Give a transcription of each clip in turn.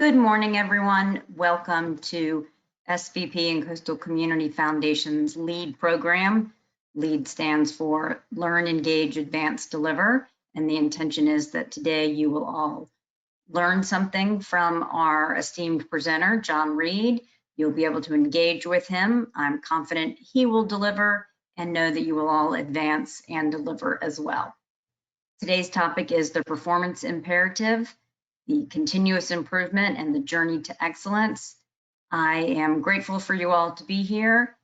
Good morning, everyone. Welcome to SVP and Coastal Community Foundation's LEAD program. LEAD stands for Learn, Engage, Advance, Deliver. And the intention is that today you will all learn something from our esteemed presenter, John Reed. You'll be able to engage with him. I'm confident he will deliver and know that you will all advance and deliver as well. Today's topic is the performance imperative, the continuous improvement, and the journey to excellence. I am grateful for you all to be here.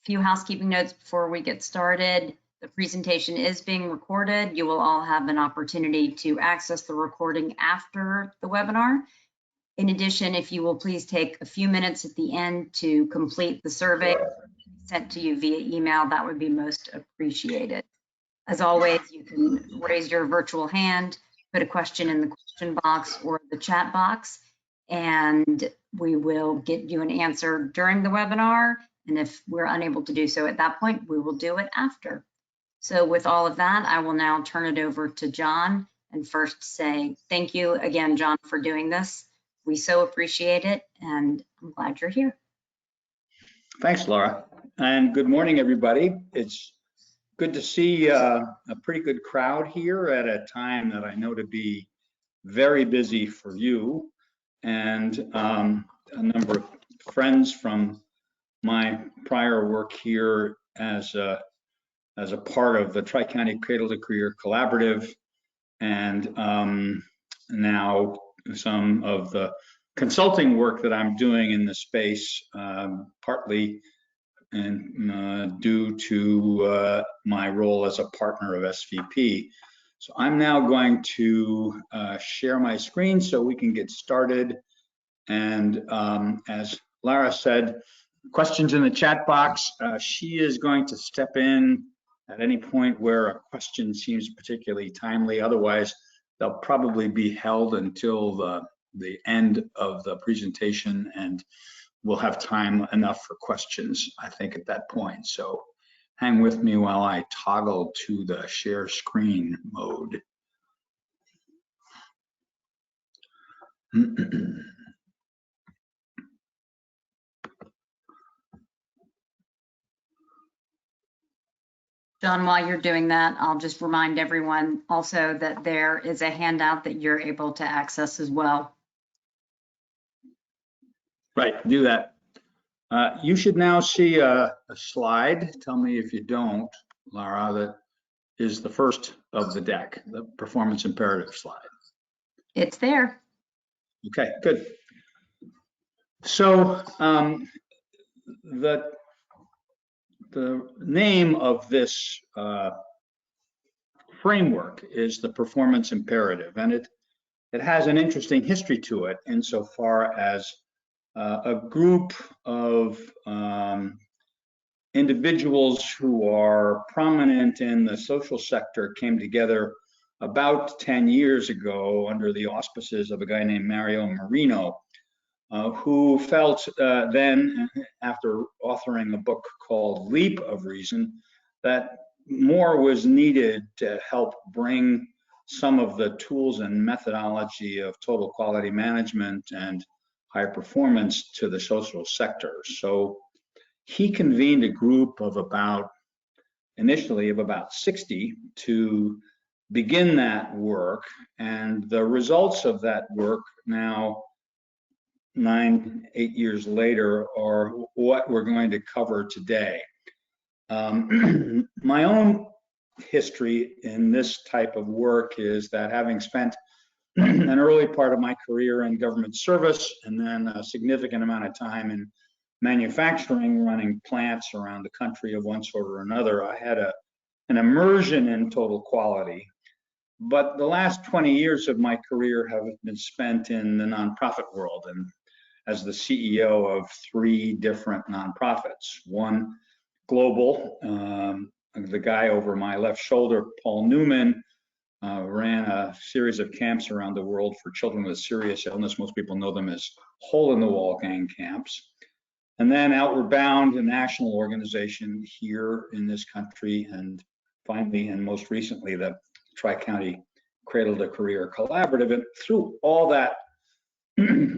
A few housekeeping notes before we get started. The presentation is being recorded. You will all have an opportunity to access the recording after the webinar. In addition, if you will please take a few minutes at the end to complete the survey sent to you via email, that would be most appreciated. As always, you can raise your virtual hand, put a question in the question box or the chat box, and we will get you an answer during the webinar. And if we're unable to do so at that point, we will do it after. So with all of that, I will now turn it over to John and first say thank you again, John, for doing this. We so appreciate it, and I'm glad you're here. Thanks, Laura, and good morning, everybody. It's good to see a pretty good crowd here at a time that I know to be very busy for you, and a number of friends from my prior work here as a part of the Tri-County Cradle to Career Collaborative, and now some of the consulting work that I'm doing in the space, partly and due to my role as a partner of SVP. So I'm now going to share my screen so we can get started. And as Lara said, questions in the chat box. She is going to step in at any point where a question seems particularly timely. Otherwise, they'll probably be held until the end of the presentation, and we'll have time enough for questions, I think, at that point. So hang with me while I toggle to the share screen mode. John, while you're doing that, I'll just remind everyone also that there is a handout that you're able to access as well. Right, do that. You should now see a slide. Tell me if you don't, Lara, that is the first of the deck, the performance imperative slide. It's there. Okay, good. So the name of this framework is the performance imperative, and it has an interesting history to it insofar as a group of individuals who are prominent in the social sector came together about 10 years ago under the auspices of a guy named Mario Marino, who felt then, after authoring a book called Leap of Reason, that more was needed to help bring some of the tools and methodology of total quality management and high performance to the social sector. So he convened a group of initially of about 60 to begin that work. And the results of that work now, 8 years later, are what we're going to cover today. My own history in this type of work is that, having spent an early part of my career in government service and then a significant amount of time in manufacturing, running plants around the country of one sort or another, I had an immersion in total quality. But the last 20 years of my career have been spent in the nonprofit world, and as the CEO of 3 different nonprofits. One global, the guy over my left shoulder, Paul Newman, ran a series of camps around the world for children with serious illness. Most people know them as hole-in-the-wall gang camps. And then Outward Bound, a national organization here in this country, and finally, and most recently, the Tri-County Cradle to Career Collaborative. And through all that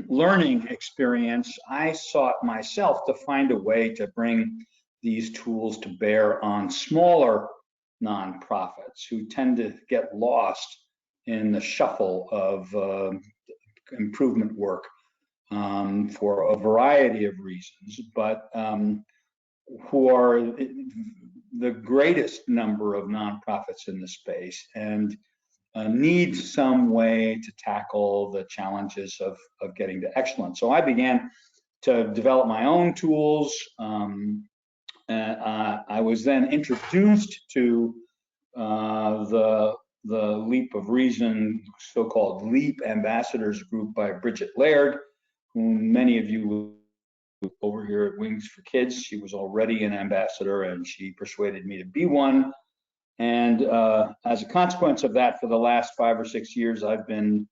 learning experience, I sought myself to find a way to bring these tools to bear on smaller nonprofits who tend to get lost in the shuffle of improvement work for a variety of reasons, but who are the greatest number of nonprofits in the space and need some way to tackle the challenges of getting to excellence. So I began to develop my own tools. I was then introduced to the Leap of Reason, so-called LEAP Ambassadors Group by Bridget L.E.A.D, whom many of you over here at Wings for Kids. She was already an ambassador and she persuaded me to be one. And as a consequence of that, for the last 5 or 6 years, I've been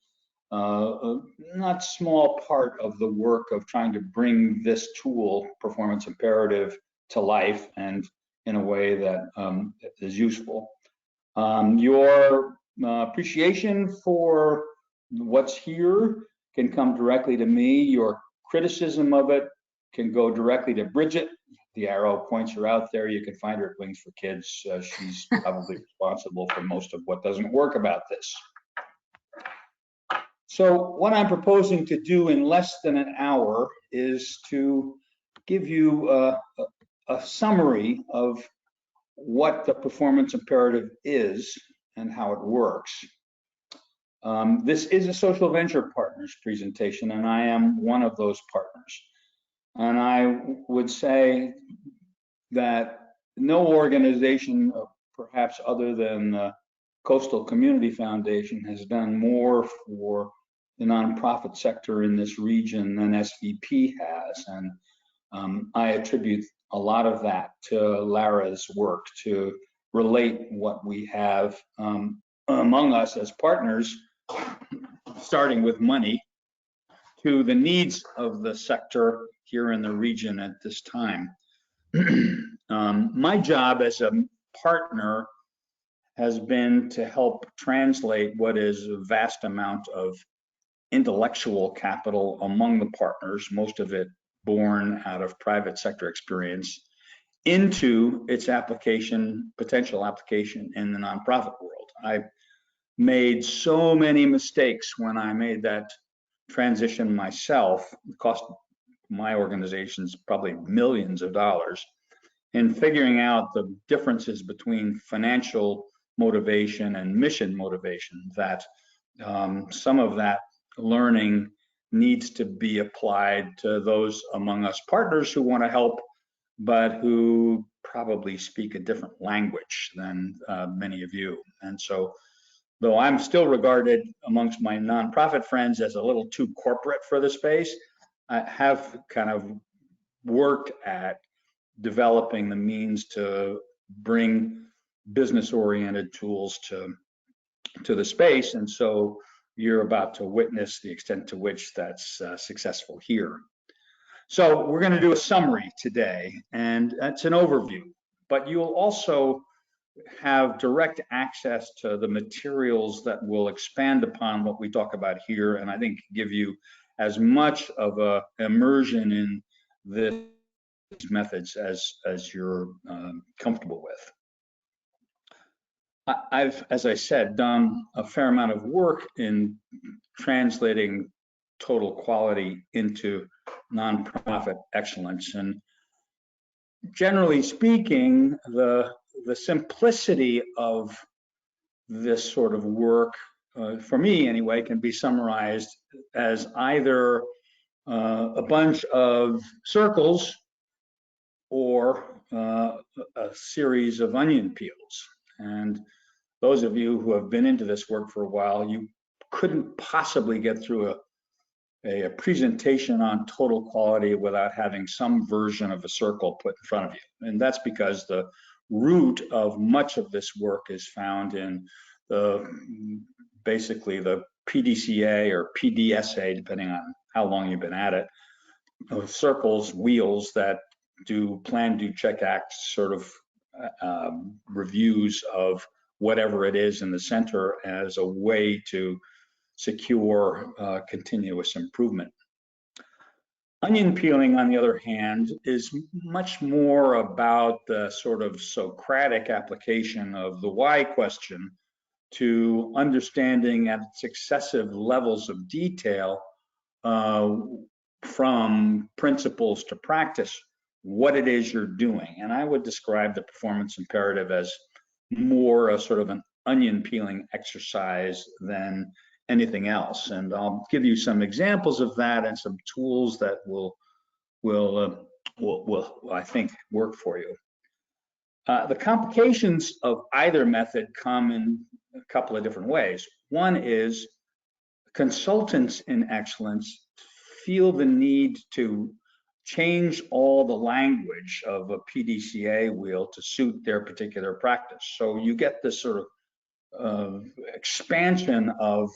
a not small part of the work of trying to bring this tool, performance imperative, to life and in a way that is useful. Your appreciation for what's here can come directly to me. Your criticism of it can go directly to Bridget. The arrow points her out there. You can find her at Wings for Kids. She's probably responsible for most of what doesn't work about this. So what I'm proposing to do in less than an hour is to give you a summary of what the performance imperative is and how it works. This is a social venture partners presentation, and I am one of those partners. And I would say that no organization, perhaps other than the Coastal Community Foundation, has done more for the nonprofit sector in this region than SVP has. And I attribute a lot of that to Lara's work to relate what we have among us as partners, starting with money, to the needs of the sector here in the region at this time. My job as a partner has been to help translate what is a vast amount of intellectual capital among the partners, most of it born out of private sector experience, into its application, potential application in the nonprofit world. I made so many mistakes when I made that transition myself. It cost my organizations probably millions of dollars in figuring out the differences between financial motivation and mission motivation, that some of that learning needs to be applied to those among us partners who want to help, but who probably speak a different language than many of you. And so, though I'm still regarded amongst my nonprofit friends as a little too corporate for the space, I have kind of worked at developing the means to bring business-oriented tools to the space. And so you're about to witness the extent to which that's successful here. So we're going to do a summary today, and that's an overview, but you'll also have direct access to the materials that will expand upon what we talk about here, and I think give you as much of a immersion in these methods as you're comfortable with. I've, as I said, done a fair amount of work in translating total quality into nonprofit excellence, and generally speaking, the simplicity of this sort of work, for me anyway, can be summarized as either a bunch of circles or a series of onion peels. And those of you who have been into this work for a while, you couldn't possibly get through a presentation on total quality without having some version of a circle put in front of you. And that's because the root of much of this work is found in basically the PDCA or PDSA, depending on how long you've been at it, of circles, wheels that do plan, do, check, act sort of reviews of whatever it is in the center as a way to secure continuous improvement. Onion peeling, on the other hand, is much more about the sort of Socratic application of the why question to understanding at successive levels of detail, from principles to practice, what it is you're doing. And I would describe the performance imperative as more a sort of an onion peeling exercise than anything else. And I'll give you some examples of that and some tools that will I think work for you. The complications of either method come in a couple of different ways. One is consultants in excellence feel the need to change all the language of a PDCA wheel to suit their particular practice. So you get this sort of expansion of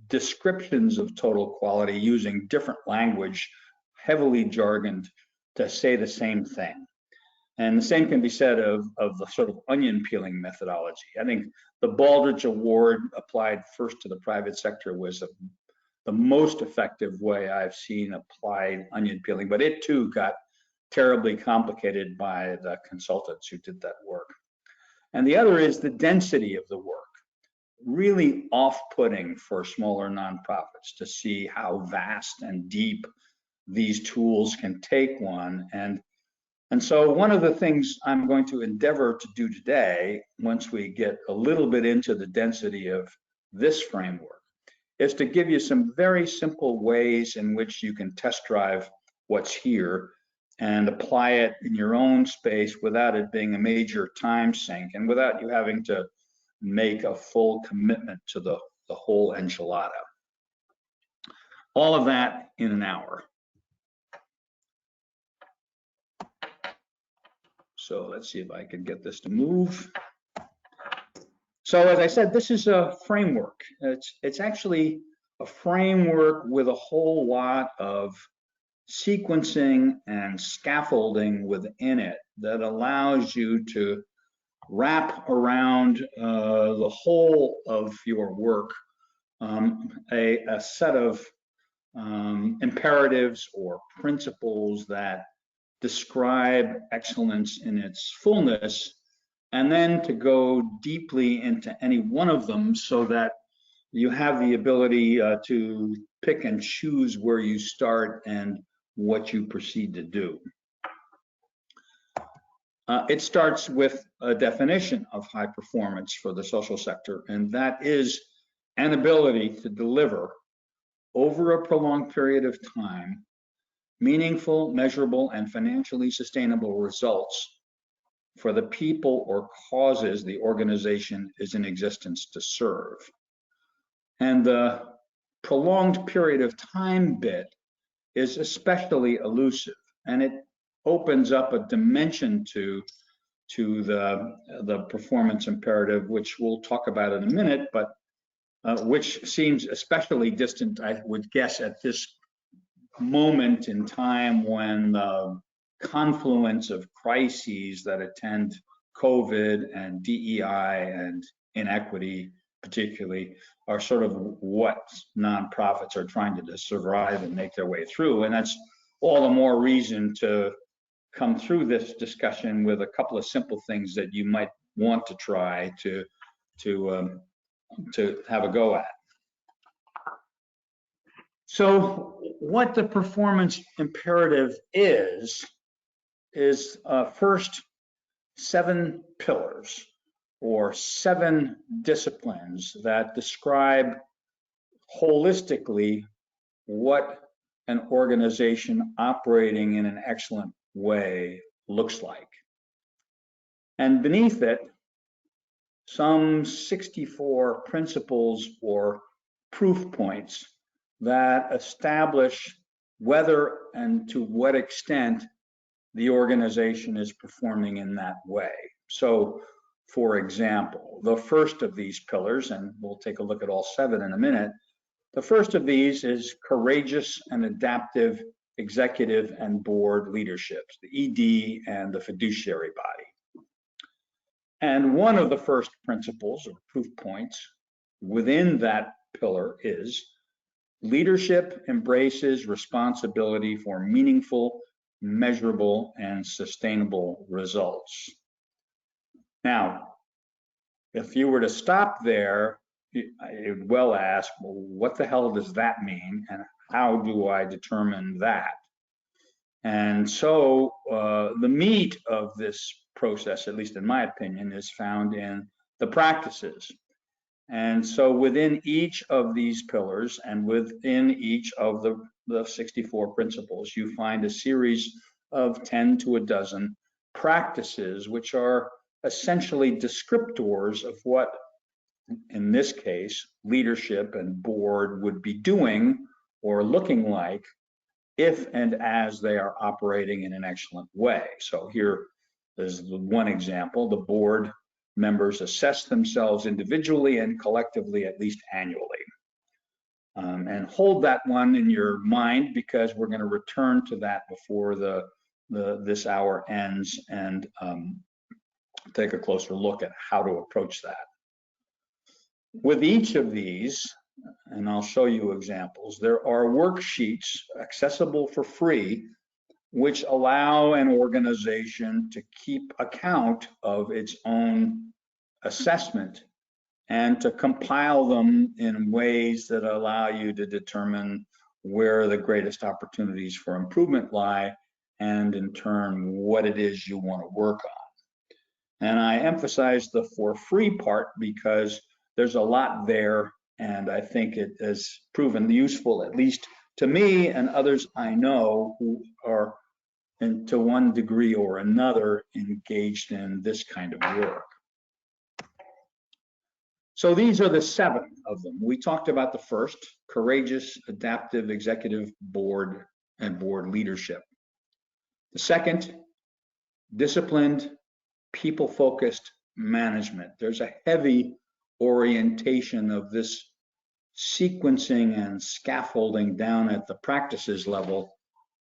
descriptions of total quality using different language, heavily jargoned, to say the same thing. And the same can be said of the sort of onion peeling methodology. I think the Baldrige Award applied first to the private sector was the most effective way I've seen applied onion peeling, but it too got terribly complicated by the consultants who did that work. And the other is the density of the work. Really off-putting for smaller nonprofits to see how vast and deep these tools can take one. And so one of the things I'm going to endeavor to do today, once we get a little bit into the density of this framework, is to give you some very simple ways in which you can test drive what's here and apply it in your own space without it being a major time sink and without you having to make a full commitment to the whole enchilada. All of that in an hour. So let's see if I can get this to move. So as I said, this is a framework. It's actually a framework with a whole lot of sequencing and scaffolding within it that allows you to wrap around the whole of your work a set of imperatives or principles that describe excellence in its fullness, and then to go deeply into any one of them so that you have the ability to pick and choose where you start and what you proceed to do. It starts with a definition of high performance for the social sector, and that is an ability to deliver over a prolonged period of time meaningful, measurable, and financially sustainable results for the people or causes the organization is in existence to serve. And the prolonged period of time bit is especially elusive, and it opens up a dimension to the performance imperative, which we'll talk about in a minute, but which seems especially distant, I would guess, at this moment in time when the confluence of crises that attend COVID and DEI and inequity particularly are sort of what nonprofits are trying to survive and make their way through. And that's all the more reason to come through this discussion with a couple of simple things that you might want to try to have a go at. So what the performance imperative is first 7 pillars or 7 disciplines that describe holistically what an organization operating in an excellent way looks like. And beneath it, some 64 principles or proof points that establish whether and to what extent the organization is performing in that way. So, for example, the first of these pillars, and we'll take a look at all 7 in a minute, the first of these is courageous and adaptive executive and board leaderships, the ED and the fiduciary body. And one of the first principles or proof points within that pillar is leadership embraces responsibility for meaningful, measurable, and sustainable results. Now, if you were to stop there, you would well ask, well, what the hell does that mean? And how do I determine that? And so the meat of this process, at least in my opinion, is found in the practices. And so within each of these pillars and within each of the 64 principles, you find a series of 10 to a dozen practices, which are essentially descriptors of what, in this case, leadership and board would be doing or looking like if and as they are operating in an excellent way. So here is one example. The board members assess themselves individually and collectively at least annually. And hold that one in your mind, because we're going to return to that before this hour ends and take a closer look at how to approach that. With each of these, and I'll show you examples, there are worksheets accessible for free which allow an organization to keep account of its own assessment and to compile them in ways that allow you to determine where the greatest opportunities for improvement lie, and in turn, what it is you want to work on. And I emphasize the for free part because there's a lot there, and I think it has proven useful, at least to me and others I know who are, to one degree or another, engaged in this kind of work. So these are the 7 of them. We talked about the first, courageous, adaptive executive board and board leadership. The second, disciplined, people-focused management. There's a heavy orientation of this sequencing and scaffolding down at the practices level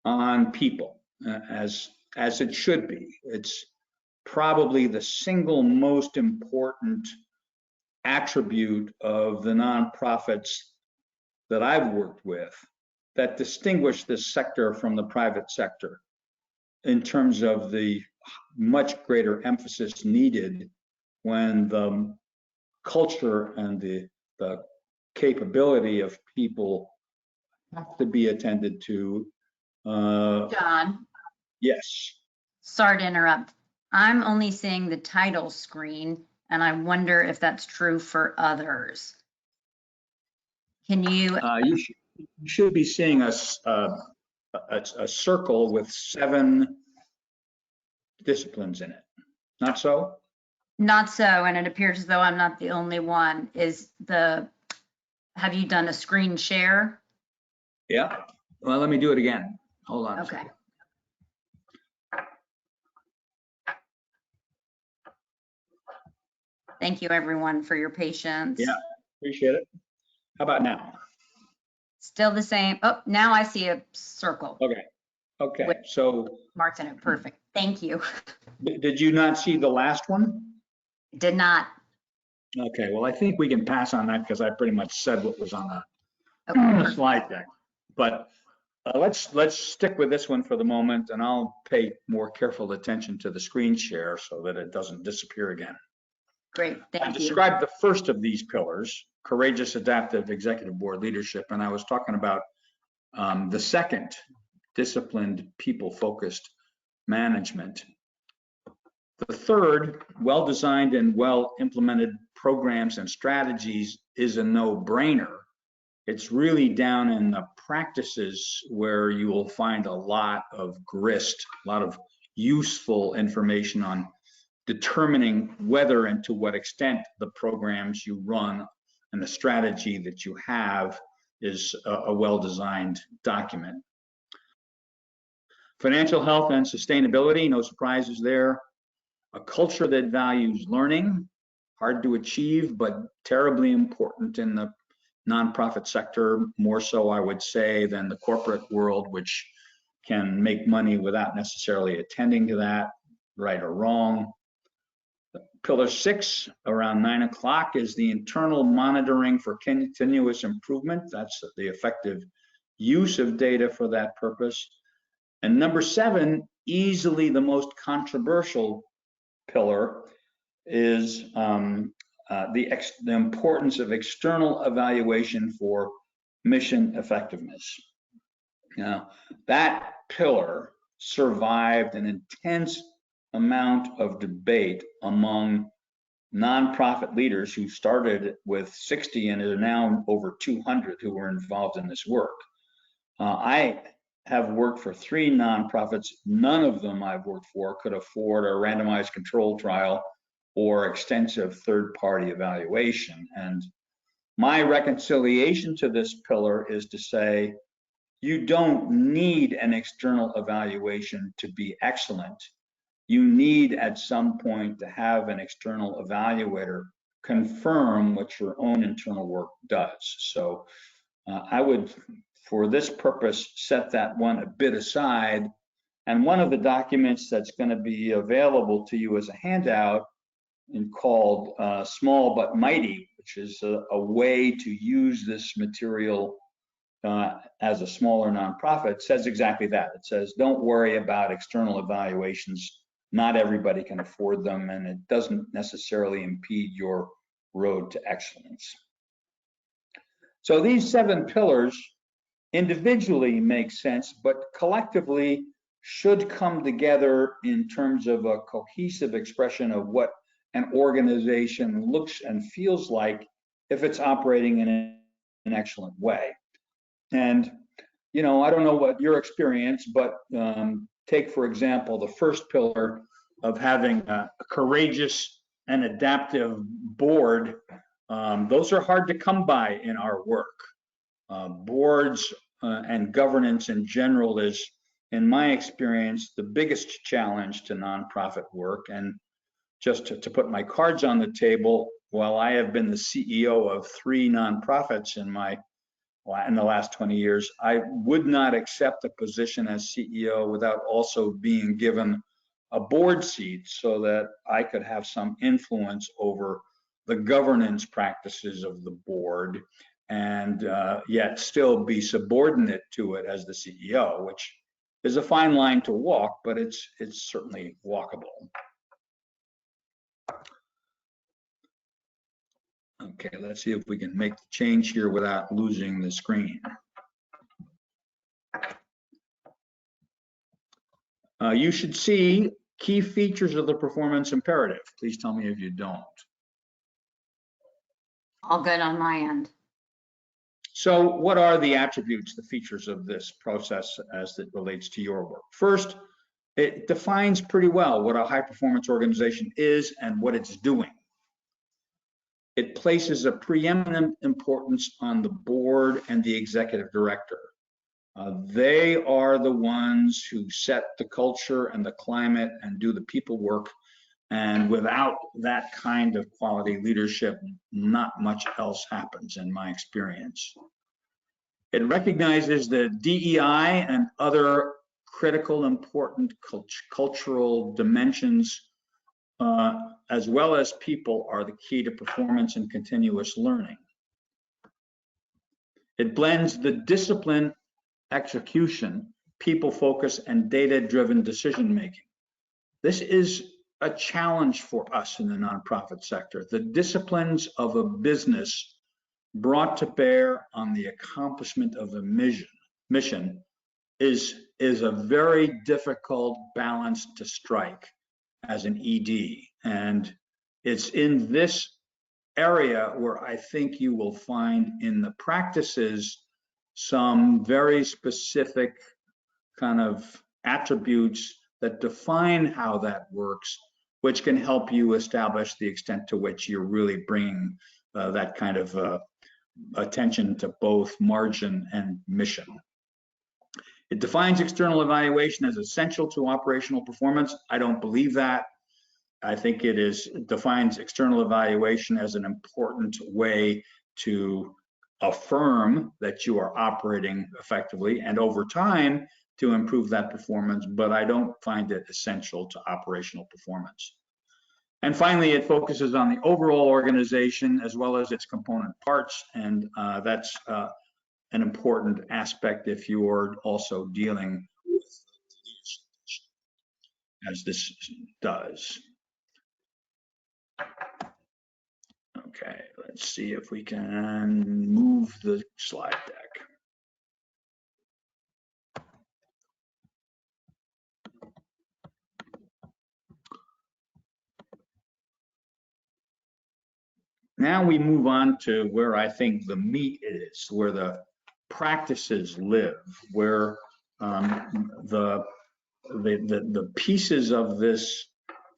on people, as it should be. It's probably the single most important attribute of the nonprofits that I've worked with that distinguish this sector from the private sector in terms of the much greater emphasis needed when the culture and the capability of people have to be attended to. John, Yes. sorry to interrupt. I'm only seeing the title screen, and I wonder if that's true for others. Can you? You should be seeing a circle with 7 disciplines in it. Not so? Not so, and it appears as though I'm not the only one. Have you done a screen share? Yeah. Well, let me do it again. Hold on. Okay. Thank you, everyone, for your patience. Yeah, appreciate it. How about now? Still the same. Oh, now I see a circle. Okay. With So marks in it. Perfect. Thank you. did you not see the last one? Did not. Okay, well, I think we can pass on that because I pretty much said what was on Okay. the slide deck. But let's stick with this one for the moment, and I'll pay more careful attention to the screen share so that it doesn't disappear again. Great. Thank you. I described the first of these pillars, courageous, adaptive executive board leadership, and I was talking about the second, disciplined, people-focused management. The third, well-designed and well-implemented programs and strategies, is a no-brainer. It's really down in the practices where you will find a lot of grist, a lot of useful information on determining whether and to what extent the programs you run and the strategy that you have is a well-designed document. Financial health and sustainability, no surprises there. A culture that values learning, hard to achieve, but terribly important in the nonprofit sector, more so I would say than the corporate world, which can make money without necessarily attending to that, right or wrong. Pillar 6, around 9 o'clock, is the internal monitoring for continuous improvement. That's the effective use of data for that purpose. And number 7, easily the most controversial pillar, is the importance of external evaluation for mission effectiveness. Now, that pillar survived an intense amount of debate among nonprofit leaders who started with 60 and are now over 200 who were involved in this work. I have worked for 3 nonprofits. None of them I've worked for could afford a randomized control trial or extensive third-party evaluation. And my reconciliation to this pillar is to say, you don't need an external evaluation to be excellent. You need at some point to have an external evaluator confirm what your own internal work does. So I would, for this purpose, set that one a bit aside. And one of the documents that's going to be available to you as a handout and called Small But Mighty, which is a way to use this material as a smaller nonprofit, says exactly that. It says, don't worry about external evaluations. Not everybody can afford them, and it doesn't necessarily impede your road to excellence. So these 7 pillars individually make sense, but collectively should come together in terms of a cohesive expression of what an organization looks and feels like if it's operating in an excellent way. And, you know, I don't know what your experience, but take, for example, the first pillar of having a courageous and adaptive board. Those are hard to come by in our work. Boards and governance in general is, in my experience, the biggest challenge to nonprofit work. And just to put my cards on the table, while I have been the CEO of 3 nonprofits in the last 20 years, I would not accept a position as CEO without also being given a board seat so that I could have some influence over the governance practices of the board and yet still be subordinate to it as the CEO, which is a fine line to walk, but it's certainly walkable. Okay, let's see if we can make the change here without losing the screen. You should see key features of the performance imperative. Please tell me if you don't. All good on my end. So what are the attributes, the features of this process as it relates to your work? First, it defines pretty well what a high performance organization is and what it's doing. It places a preeminent importance on the board and the executive director. They are the ones who set the culture and the climate and do the people work. And without that kind of quality leadership, not much else happens in my experience. It recognizes that DEI and other critical, important cultural dimensions, as well as people, are the key to performance and continuous learning. It blends the discipline, execution, people focus, and data-driven decision-making. This is a challenge for us in the nonprofit sector. The disciplines of a business brought to bear on the accomplishment of a mission is a very difficult balance to strike as an ED. And it's in this area where I think you will find in the practices some very specific kind of attributes that define how that works, which can help you establish the extent to which you're really bringing that kind of attention to both margin and mission. It defines external evaluation as essential to operational performance. I don't believe that. I think it defines external evaluation as an important way to affirm that you are operating effectively and over time to improve that performance, but I don't find it essential to operational performance. And finally, it focuses on the overall organization as well as its component parts, and that's an important aspect if you're also dealing with leadership, as this does. Okay, let's see if we can move the slide deck. Now we move on to where I think the meat is, where the practices live, where the pieces of this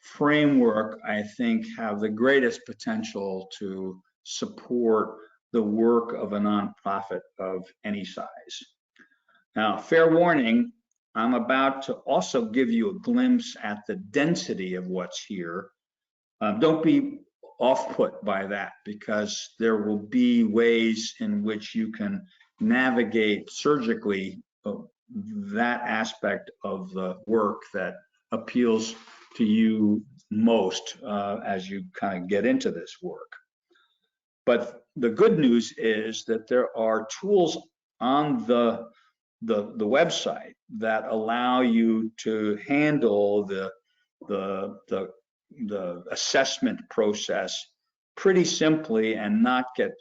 framework, I think, have the greatest potential to support the work of a nonprofit of any size. Now, fair warning, I'm about to also give you a glimpse at the density of what's here. Don't be off-put by that, because there will be ways in which you can navigate surgically that aspect of the work that appeals to you most as you kind of get into this work. But the good news is that there are tools on the website that allow you to handle the assessment process pretty simply and not get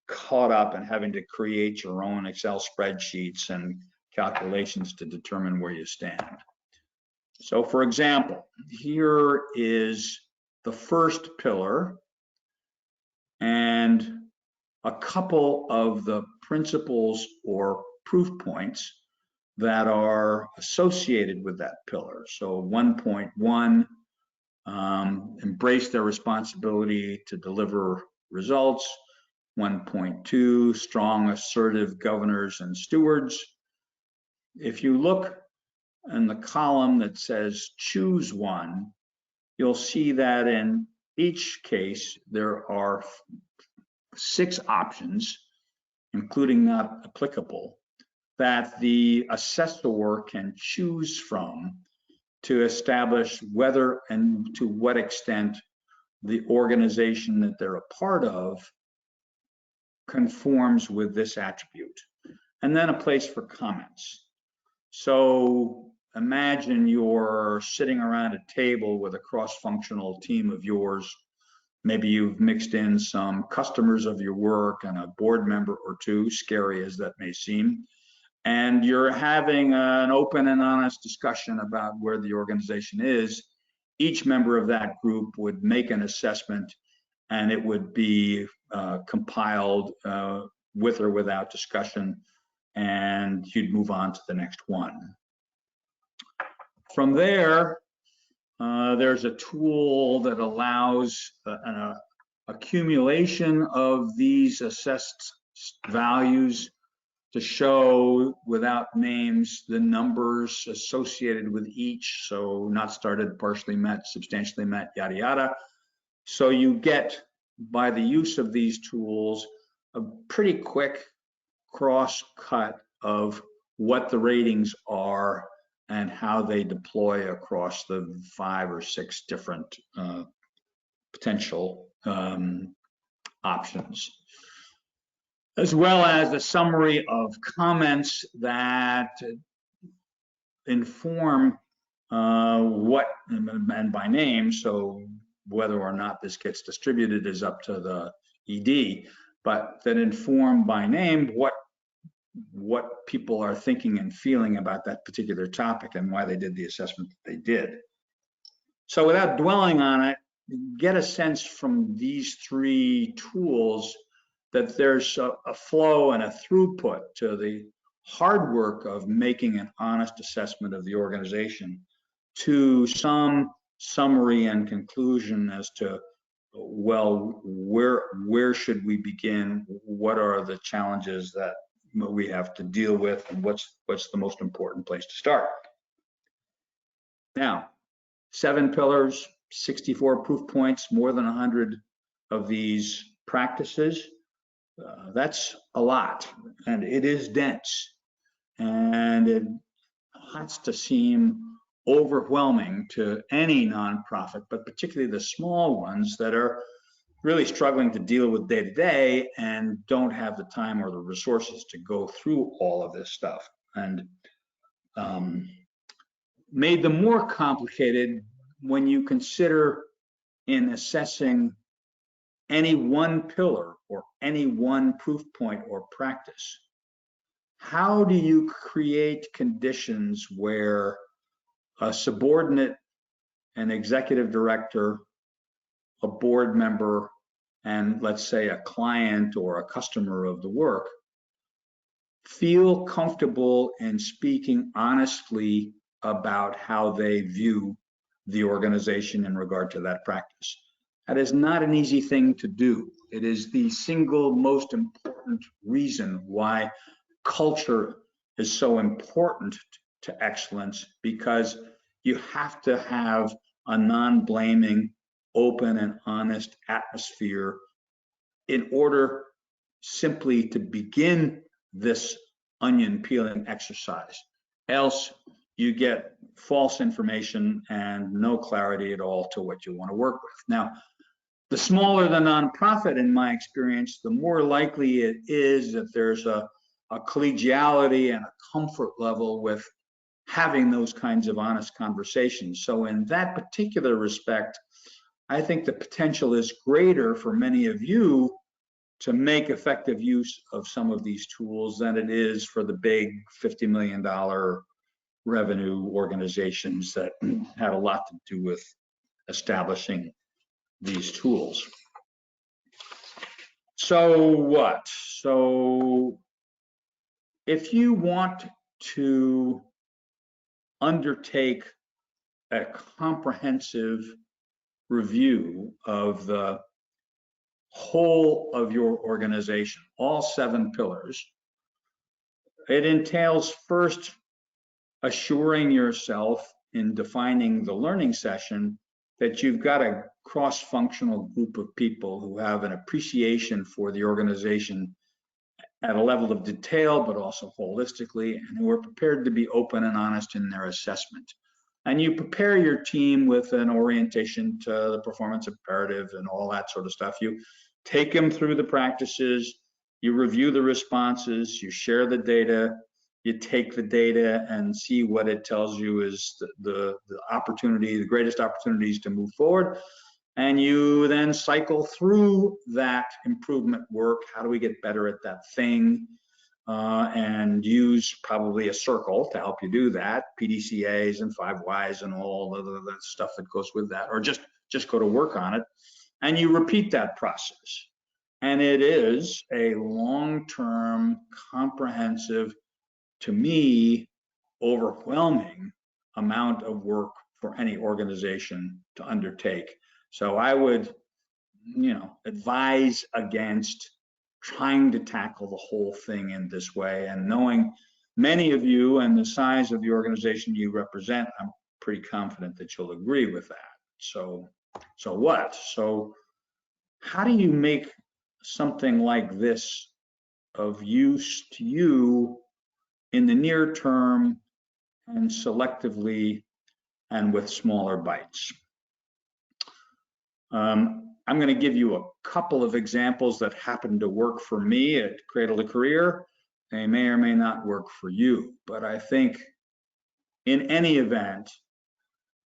caught up in having to create your own Excel spreadsheets and calculations to determine where you stand. So for example, here is the first pillar and a couple of the principles or proof points that are associated with that pillar. So 1.1, embrace their responsibility to deliver results. 1.2, strong, assertive governors and stewards. If you look in the column that says choose one, you'll see that in each case there are 6 options, including not applicable, that the assessor can choose from to establish whether and to what extent the organization that they're a part of conforms with this attribute. And then a place for comments. So imagine you're sitting around a table with a cross-functional team of yours. Maybe you've mixed in some customers of your work and a board member or two, scary as that may seem. And you're having an open and honest discussion about where the organization is. Each member of that group would make an assessment, and it would be compiled with or without discussion, and you'd move on to the next one. From there, there's a tool that allows an accumulation of these assessed values to show without names the numbers associated with each. So not started, partially met, substantially met, yada, yada. So you get, by the use of these tools, a pretty quick cross-cut of what the ratings are and how they deploy across the 5 or 6 different potential options, as well as a summary of comments that inform what, and by name, so whether or not this gets distributed is up to the ED, but that inform by name what people are thinking and feeling about that particular topic and why they did the assessment that they did. So without dwelling on it, get a sense from these 3 tools that there's a flow and a throughput to the hard work of making an honest assessment of the organization, to some summary and conclusion as to, well, where should we begin? What are the challenges that we have to deal with, and what's the most important place to start? Now, 7 pillars, 64 proof points, more than 100 of these practices. That's a lot, and it is dense, and it has to seem overwhelming to any nonprofit, but particularly the small ones that are really struggling to deal with day to day and don't have the time or the resources to go through all of this stuff. And made them more complicated when you consider in assessing any one pillar or any one proof point or practice. How do you create conditions where a subordinate, an executive director, a board member, and let's say a client or a customer of the work feel comfortable in speaking honestly about how they view the organization in regard to that practice? That is not an easy thing to do. It is the single most important reason why culture is so important to excellence, because you have to have a non-blaming, open and honest atmosphere in order simply to begin this onion peeling exercise. Else you get false information and no clarity at all to what you want to work with. Now, the smaller the nonprofit, in my experience, the more likely it is that there's a collegiality and a comfort level with having those kinds of honest conversations. So in that particular respect, I think the potential is greater for many of you to make effective use of some of these tools than it is for the big $50 million revenue organizations that had a lot to do with establishing these tools. So what? So if you want to undertake a comprehensive review of the whole of your organization, all 7 pillars, it entails first assuring yourself in defining the learning session that you've got a cross-functional group of people who have an appreciation for the organization at a level of detail, but also holistically, and who are prepared to be open and honest in their assessment. And you prepare your team with an orientation to the performance imperative and all that sort of stuff. You take them through the practices, you review the responses, you share the data, you take the data and see what it tells you is the opportunity, the greatest opportunities to move forward. And you then cycle through that improvement work. How do we get better at that thing? And use probably a circle to help you do that, PDCAs and 5 Whys and all of the stuff that goes with that, or just go to work on it. And you repeat that process. And it is a long-term, comprehensive, to me, overwhelming amount of work for any organization to undertake. So I would, advise against trying to tackle the whole thing in this way. And knowing many of you and the size of the organization you represent, I'm pretty confident that you'll agree with that. So what? So how do you make something like this of use to you in the near term and selectively and with smaller bites? I'm going to give you a couple of examples that happen to work for me at Cradle to Career. They may or may not work for you, but I think in any event,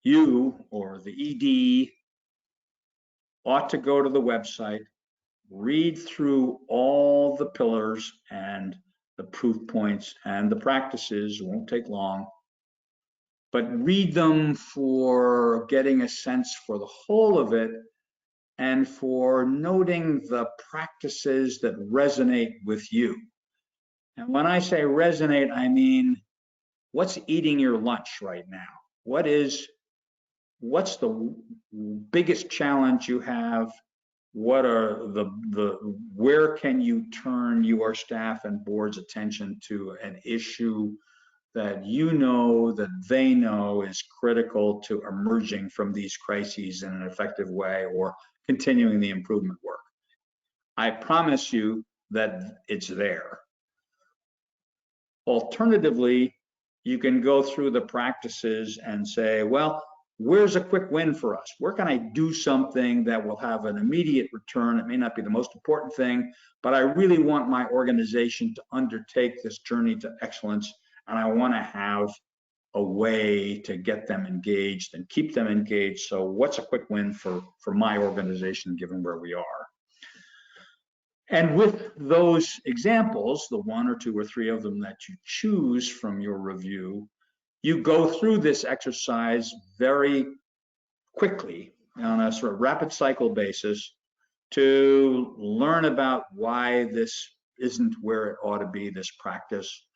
you or the ED ought to go to the website, read through all the pillars and the proof points and the practices. It won't take long, but read them for getting a sense for the whole of it and for noting the practices that resonate with you. And when I say resonate, I mean, what's eating your lunch right now? What's the biggest challenge you have? What are where can you turn your staff and board's attention to an issue that you know that they know is critical to emerging from these crises in an effective way or continuing the improvement work? I promise you that it's there. Alternatively, you can go through the practices and say, well, where's a quick win for us? Where can I do something that will have an immediate return? It may not be the most important thing, but I really want my organization to undertake this journey to excellence, and I want to have a way to get them engaged and keep them engaged. So what's a quick win for my organization, given where we are? And with those examples, the one or two or three of them that you choose from your review, you go through this exercise very quickly on a sort of rapid cycle basis to learn about why this isn't where it ought to be, this practice,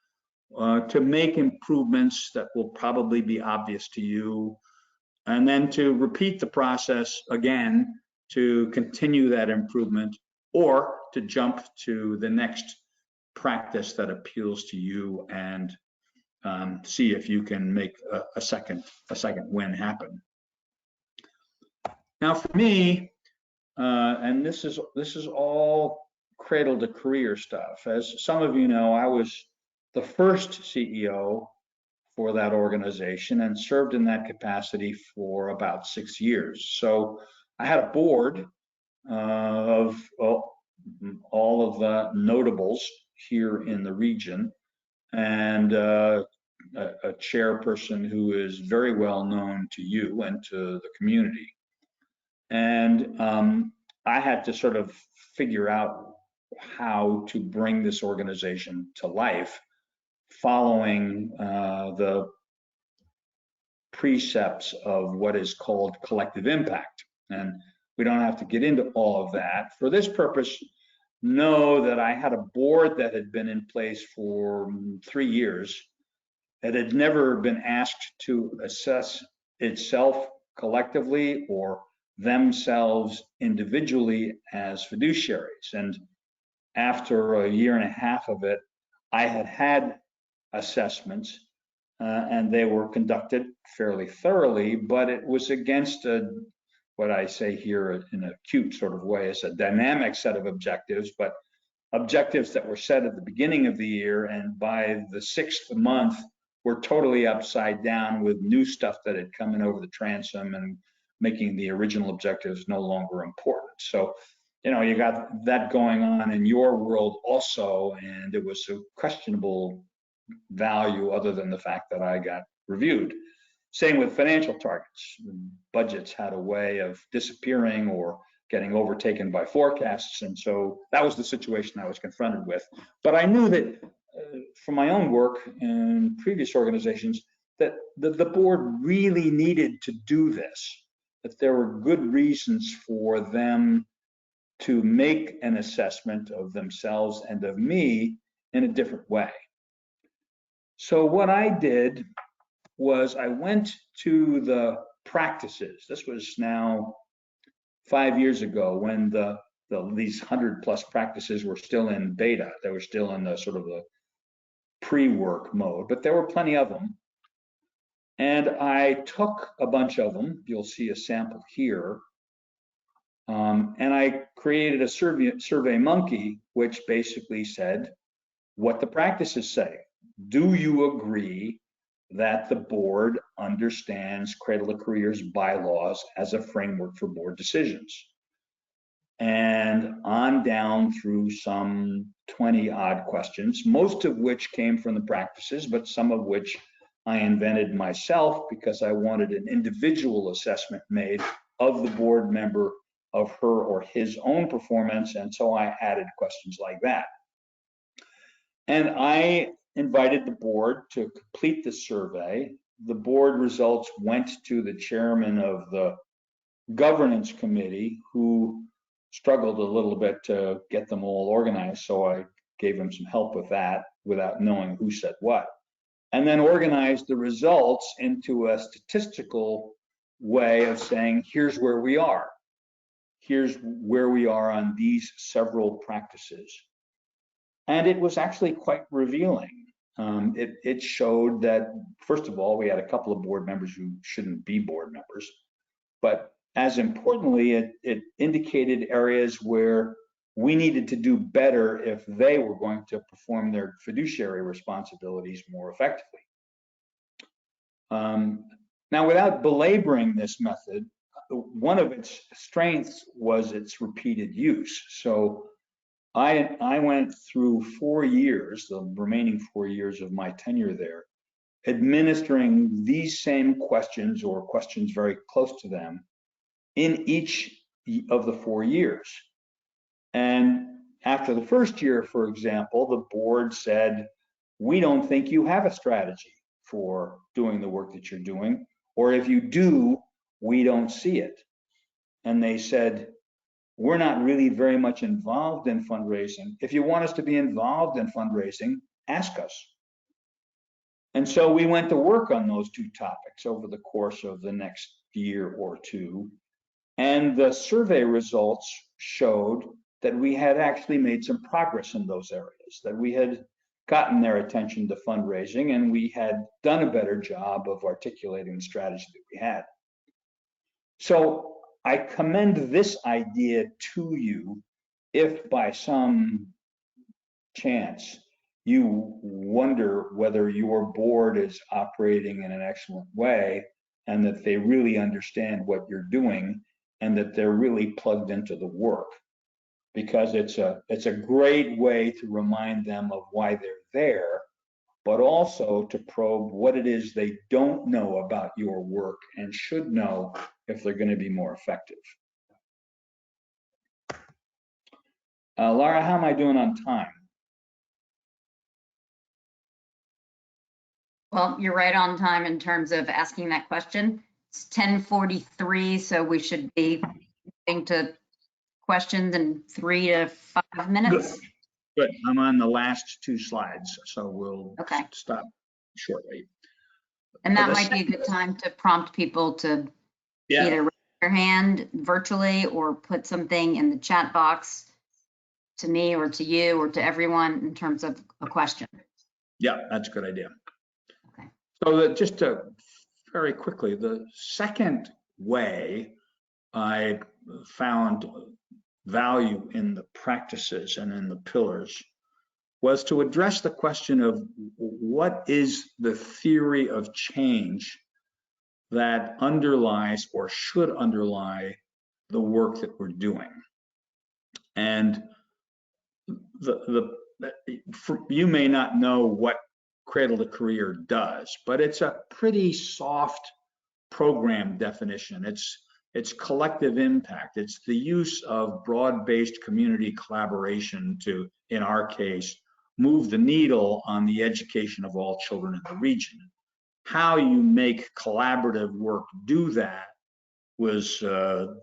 to make improvements that will probably be obvious to you, and then to repeat the process again to continue that improvement, or to jump to the next practice that appeals to you and see if you can make a second win happen. Now, for me, and this is all cradle to career stuff. As some of you know, I was the first CEO for that organization and served in that capacity for about 6 years. So I had a board of all of the notables here in the region, and a chairperson who is very well known to you and to the community. And I had to sort of figure out how to bring this organization to life following the precepts of what is called collective impact. And we don't have to get into all of that. For this purpose, know that I had a board that had been in place for 3 years. It had never been asked to assess itself collectively or themselves individually as fiduciaries. And after a year and a half of it, I had assessments, and they were conducted fairly thoroughly, but it was against what I say here in a cute sort of way is a dynamic set of objectives, but objectives that were set at the beginning of the year, and by the 6th month were totally upside down with new stuff that had come in over the transom and making the original objectives no longer important. So, you know, you got that going on in your world also, and it was a questionable value other than the fact that I got reviewed. Same with financial targets. Budgets had a way of disappearing or getting overtaken by forecasts, and so that was the situation I was confronted with. But I knew that from my own work in previous organizations that the board really needed to do this, that there were good reasons for them to make an assessment of themselves and of me in a different way. So what I did was I went to the practices. This was now 5 years ago when these 100+ practices were still in beta. They were still in the sort of the pre-work mode, but there were plenty of them. And I took a bunch of them. You'll see a sample here. And I created a survey monkey, which basically said what the practices say. Do you agree that the board understands Cradle to Career's bylaws as a framework for board decisions? And on down through some 20-odd questions, most of which came from the practices, but some of which I invented myself because I wanted an individual assessment made of the board member of her or his own performance, and so I added questions like that. And I invited the board to complete the survey. The board results went to the chairman of the governance committee, who struggled a little bit to get them all organized, so I gave him some help with that without knowing who said what, and then organized the results into a statistical way of saying, here's where we are. Here's where we are on these several practices. And it was actually quite revealing. It showed that, first of all, we had a couple of board members who shouldn't be board members, but as importantly, it indicated areas where we needed to do better if they were going to perform their fiduciary responsibilities more effectively. Now, without belaboring this method, one of its strengths was its repeated use. So I went through 4 years, the remaining 4 years of my tenure there, administering these same questions or questions very close to them in each of the 4 years. And after the first year, for example, the board said, we don't think you have a strategy for doing the work that you're doing, or if you do, we don't see it. And they said, we're not really very much involved in fundraising. If you want us to be involved in fundraising, ask us. And so we went to work on those 2 topics over the course of the next year or 2. And the survey results showed that we had actually made some progress in those areas, that we had gotten their attention to fundraising, and we had done a better job of articulating the strategy that we had. So I commend this idea to you if by some chance you wonder whether your board is operating in an excellent way and that they really understand what you're doing and that they're really plugged into the work, because it's a great way to remind them of why they're there, but also to probe what it is they don't know about your work and should know if they're going to be more effective. Laura, how am I doing on time? Well, you're right on time in terms of asking that question. It's 10:43, so we should be moving to questions in 3 to 5 minutes. Good. I'm on the last 2 slides, so we'll stop shortly. And that might be a good time to prompt people to either raise their hand virtually or put something in the chat box to me or to you or to everyone in terms of a question. Yeah, that's a good idea. Okay. So just to very quickly, the second way I found value in the practices and in the pillars was to address the question of what is the theory of change that underlies or should underlie the work that we're doing. And you may not know what Cradle to Career does, but it's a pretty soft program definition. It's collective impact. It's the use of broad-based community collaboration to, in our case, move the needle on the education of all children in the region. How you make collaborative work do that was a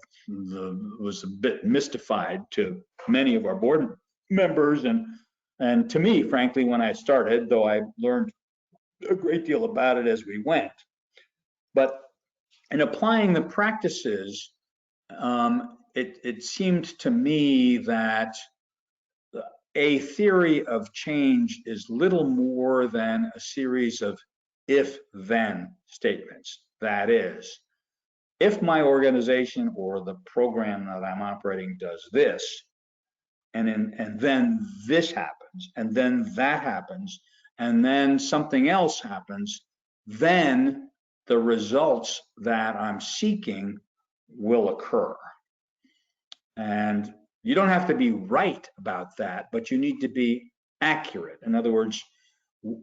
bit mystified to many of our board members, and to me, frankly, when I started, though I learned a great deal about it as we went. But in applying the practices, it seemed to me that a theory of change is little more than a series of if-then statements. That is, if my organization or the program that I'm operating does this, and then this happens, and then that happens, and then something else happens, then the results that I'm seeking will occur. And you don't have to be right about that, but you need to be accurate. In other words,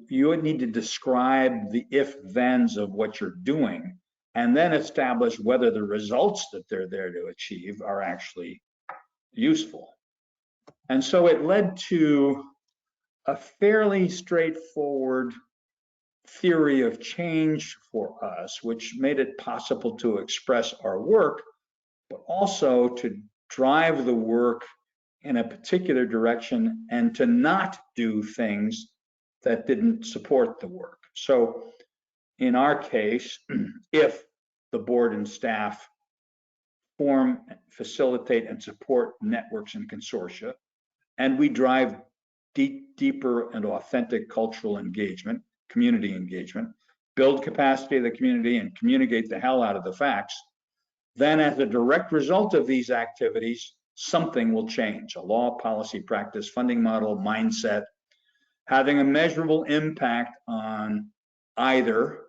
you would need to describe the if-thens of what you're doing and then establish whether the results that they're there to achieve are actually useful. And so it led to a fairly straightforward theory of change for us, which made it possible to express our work, but also to drive the work in a particular direction and to not do things that didn't support the work. So in our case, if the board and staff form, facilitate, and support networks and consortia, and we drive deeper and authentic cultural engagement, community engagement, build capacity of the community, and communicate the hell out of the facts, then as a direct result of these activities, something will change. A law, policy, practice, funding model, mindset, having a measurable impact on either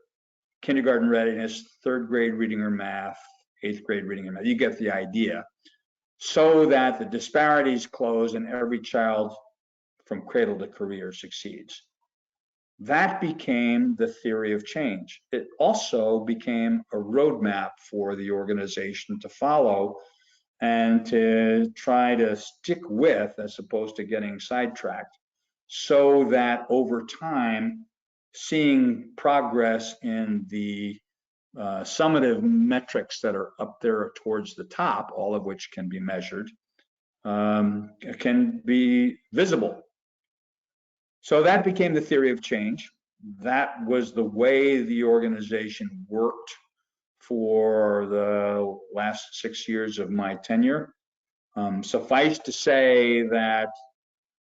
kindergarten readiness, third grade reading or math, eighth grade reading and math. You get the idea. So that the disparities close and every child from cradle to career succeeds. That became the theory of change. It also became a roadmap for the organization to follow and to try to stick with, as opposed to getting sidetracked, so that over time, seeing progress in the summative metrics that are up there towards the top, all of which can be measured, can be visible. So that became the theory of change. That was the way the organization worked for the last 6 years of my tenure. Suffice to say that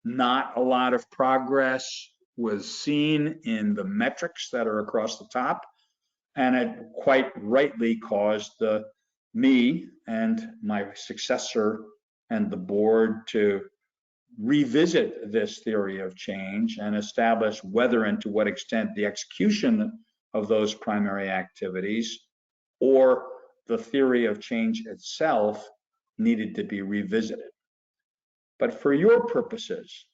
not a lot of progress was seen in the metrics that are across the top, and it quite rightly caused me and my successor and the board to revisit this theory of change and establish whether and to what extent the execution of those primary activities or the theory of change itself needed to be revisited. But for your purposes,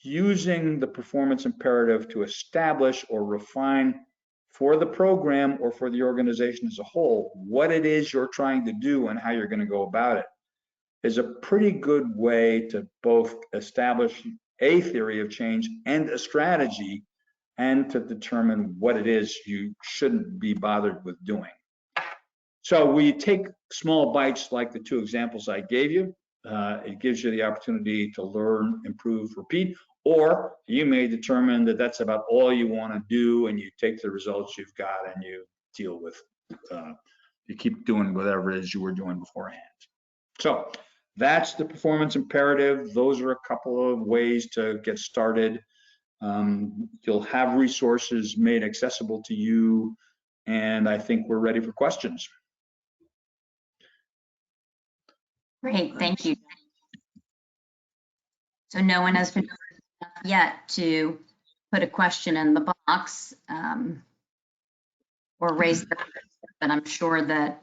using the performance imperative to establish or refine for the program or for the organization as a whole what it is you're trying to do and how you're going to go about it is a pretty good way to both establish a theory of change and a strategy, and to determine what it is you shouldn't be bothered with doing. So we take small bites like the two examples I gave you. It gives you the opportunity to learn, improve, repeat, or you may determine that that's about all you want to do, and you take the results you've got and you deal with, you keep doing whatever it is you were doing beforehand. So that's the performance imperative. Those are a couple of ways to get started. You'll have resources made accessible to you, and I think we're ready for questions. Great, thank you. So no one has been yet to put a question in the box or raise their hand, but I'm sure that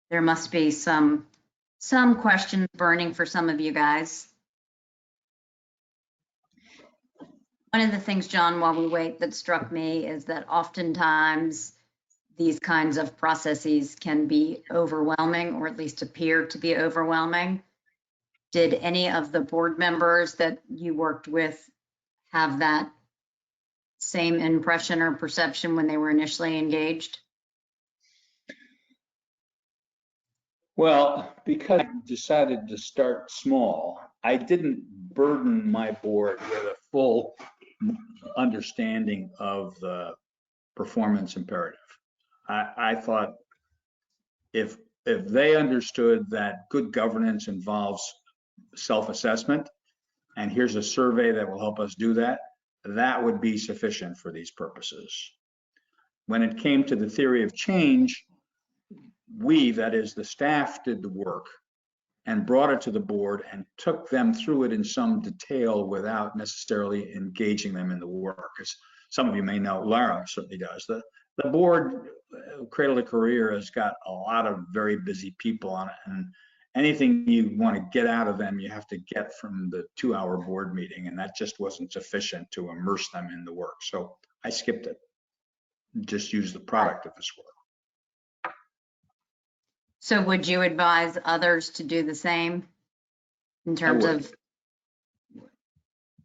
there must be some questions burning for some of you guys. One of the things, John, while we wait, that struck me is that oftentimes these kinds of processes can be overwhelming, or at least appear to be overwhelming. Did any of the board members that you worked with have that same impression or perception when they were initially engaged? Well, because I decided to start small, I didn't burden my board with a full understanding of the performance imperative. I thought if they understood that good governance involves self-assessment, and here's a survey that will help us do that, that would be sufficient for these purposes. When it came to the theory of change, we, that is the staff, did the work and brought it to the board and took them through it in some detail without necessarily engaging them in the work. As some of you may know, Lara certainly does. The board, Cradle to Career, has got a lot of very busy people on it, and anything you want to get out of them, you have to get from the 2-hour board meeting, and that just wasn't sufficient to immerse them in the work. So I skipped it, just used the product of this work. So would you advise others to do the same in terms of?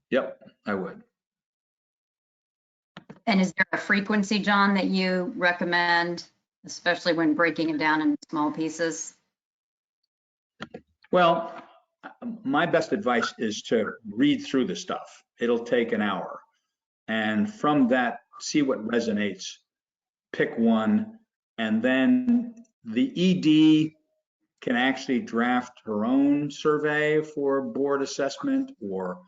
Yep, I would. And is there a frequency, John, that you recommend, especially when breaking it down in small pieces? Well, my best advice is to read through the stuff. It'll take an hour. And from that, see what resonates, pick one, and then the ED can actually draft her own survey for board assessment, or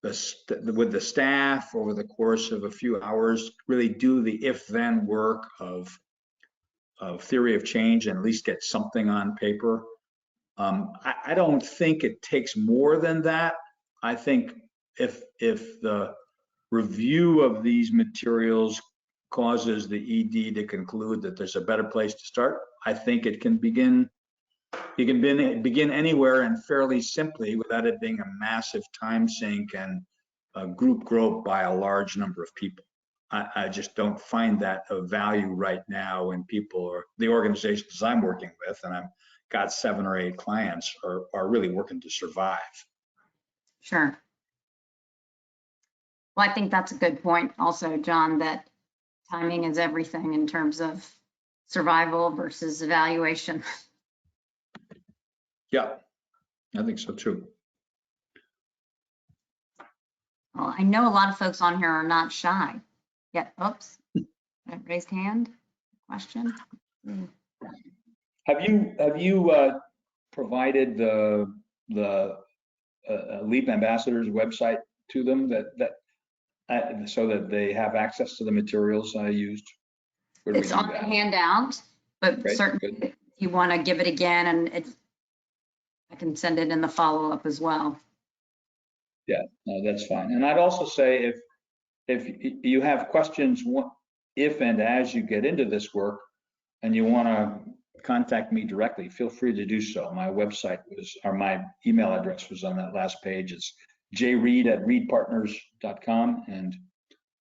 with the staff over the course of a few hours, really do the if-then work of theory of change and at least get something on paper. I don't think it takes more than that. I think if the review of these materials causes the ED to conclude that there's a better place to start, I think it can begin. You can begin anywhere and fairly simply without it being a massive time sink and a group grope by a large number of people. I just don't find that of value right now when people or the organizations I'm working with, and I've got 7 or 8 clients, are really working to survive. Sure. Well, I think that's a good point also, John, that timing is everything in terms of survival versus evaluation. Yeah, I think so too. Well, I know a lot of folks on here are not shy. Yeah, oops, raised hand, question. Have you provided the LEAP ambassadors website to them so that they have access to the materials I used? It's on the handout, but Great, certainly good. if you want to give it again, and I can send it in the follow-up as well. Yeah, no, that's fine. And I'd also say if you have questions, if and as you get into this work and you want to contact me directly, feel free to do so. My website or my email address was on that last page. It's jreed@reedpartners.com, and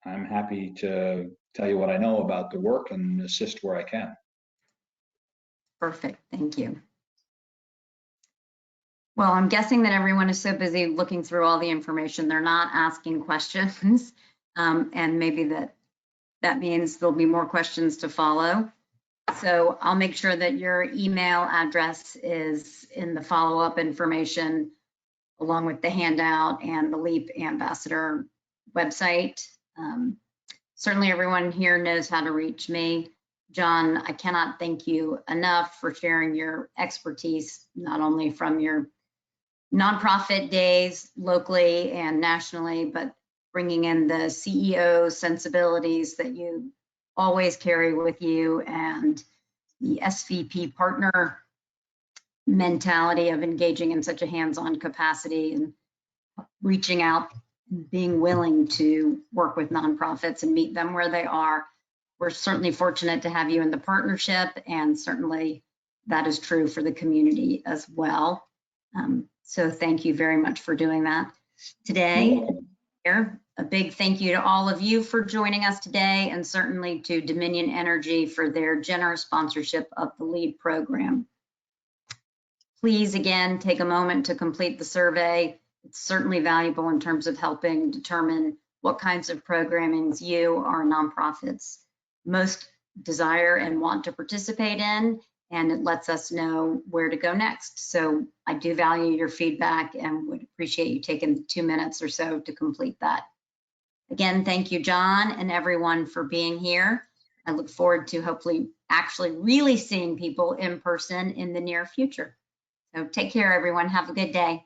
I'm happy to tell you what I know about the work and assist where I can. Perfect, thank you. Well, I'm guessing that everyone is so busy looking through all the information, they're not asking questions. And maybe that means there'll be more questions to follow. So I'll make sure that your email address is in the follow-up information along with the handout and the LEAP Ambassador website. Certainly everyone here knows how to reach me. John, I cannot thank you enough for sharing your expertise, not only from your nonprofit days locally and nationally, but bringing in the CEO sensibilities that you always carry with you and the SVP partner mentality of engaging in such a hands-on capacity and reaching out, being willing to work with nonprofits and meet them where they are. We're certainly fortunate to have you in the partnership, and certainly that is true for the community as well. So thank you very much for doing that today. A big thank you to all of you for joining us today, and certainly to Dominion Energy for their generous sponsorship of the LEAD program. Please, again, take a moment to complete the survey. It's certainly valuable in terms of helping determine what kinds of programmings you, our nonprofits, most desire and want to participate in, and it lets us know where to go next. So I do value your feedback and would appreciate you taking 2 minutes or so to complete that. Again, thank you, John, and everyone for being here. I look forward to hopefully actually really seeing people in person in the near future. So take care, everyone. Have a good day.